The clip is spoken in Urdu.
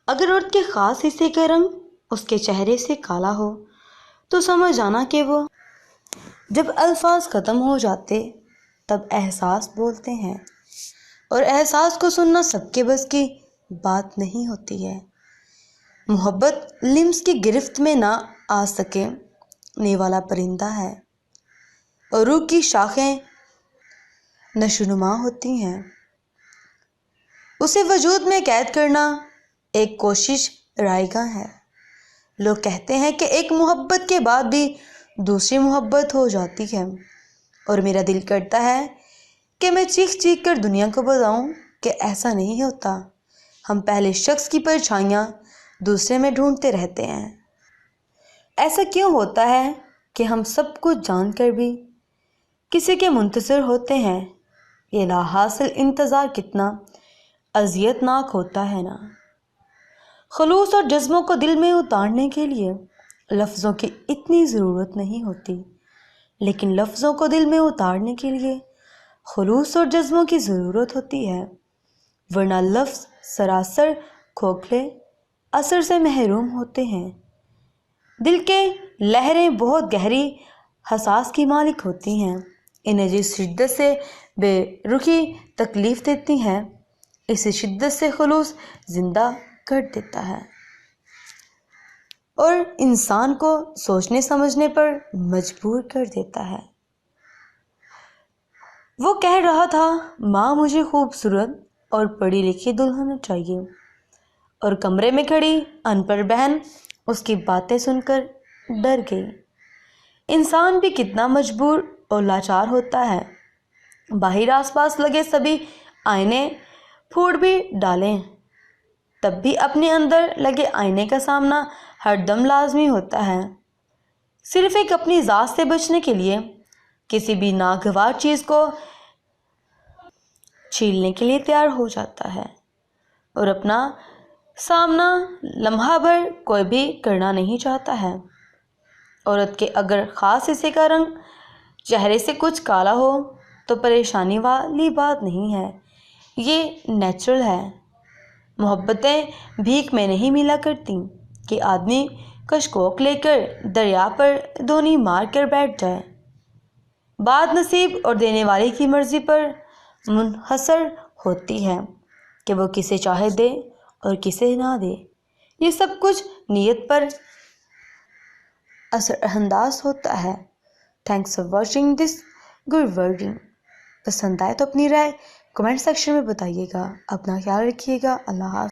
اگر عورت کے خاص حصے کا رنگ اس کے چہرے سے کالا ہو تو سمجھ جانا کہ وہ جب الفاظ ختم ہو جاتے تب احساس بولتے ہیں، اور احساس کو سننا سب کے بس کی بات نہیں ہوتی ہے۔ محبت لمس کی گرفت میں نہ آ سکنے والا پرندہ ہے، اور روح کی شاخیں نشوونما ہوتی ہیں۔ اسے وجود میں قید کرنا ایک کوشش رائگاں ہے۔ لوگ کہتے ہیں کہ ایک محبت کے بعد بھی دوسری محبت ہو جاتی ہے، اور میرا دل کرتا ہے کہ میں چیخ چیخ کر دنیا کو بتاؤں کہ ایسا نہیں ہوتا۔ ہم پہلے شخص کی پرچھائیاں دوسرے میں ڈھونڈتے رہتے ہیں۔ ایسا کیوں ہوتا ہے کہ ہم سب کچھ جان کر بھی کسی کے منتظر ہوتے ہیں؟ یہ لا حاصل انتظار کتنا اذیت ناک ہوتا ہے نا۔ خلوص اور جذبوں کو دل میں اتارنے کے لیے لفظوں کی اتنی ضرورت نہیں ہوتی، لیکن لفظوں کو دل میں اتارنے کے لیے خلوص اور جذبوں کی ضرورت ہوتی ہے، ورنہ لفظ سراسر کھوکھلے اثر سے محروم ہوتے ہیں۔ دل کے لہریں بہت گہری حساس کی مالک ہوتی ہیں، انہیں جس شدت سے بے رخی تکلیف دیتی ہیں، اسی شدت سے خلوص زندہ کر دیتا ہے اور انسان کو سوچنے سمجھنے پر مجبور کر دیتا ہے۔ وہ کہہ رہا تھا، ماں مجھے خوبصورت اور پڑھی لکھی دلہن چاہیے، اور کمرے میں کھڑی ان پڑھ بہن اس کی باتیں سن کر ڈر گئی۔ انسان بھی کتنا مجبور اور لاچار ہوتا ہے، باہر آس پاس لگے سبھی آئینے پھوڑ بھی ڈالیں تب بھی اپنے اندر لگے آئینے کا سامنا ہر دم لازمی ہوتا ہے۔ صرف ایک اپنی ذات سے بچنے کے لیے کسی بھی ناگوار چیز کو چھیلنے کے لیے تیار ہو جاتا ہے، اور اپنا سامنا لمحہ بھر کوئی بھی کرنا نہیں چاہتا ہے۔ عورت کے اگر خاص حصے کا رنگ چہرے سے کچھ کالا ہو تو پریشانی والی بات نہیں ہے، یہ نیچرل ہے۔ محبتیں بھیک میں نہیں ملا کرتی کہ آدمی کشکوک لے کر دریا پر دھونی مار کر بیٹھ جائے۔ بات نصیب اور دینے والے کی مرضی پر منحصر ہوتی ہے کہ وہ کسے چاہے دے اور کسے نہ دے۔ یہ سب کچھ نیت پر اثر انداز ہوتا ہے۔ Thanks for watching this good wording. پسند آئے تو اپنی رائے کمنٹ سیکشن میں بتائیے گا۔ اپنا خیال رکھیے گا۔ اللہ حافظ۔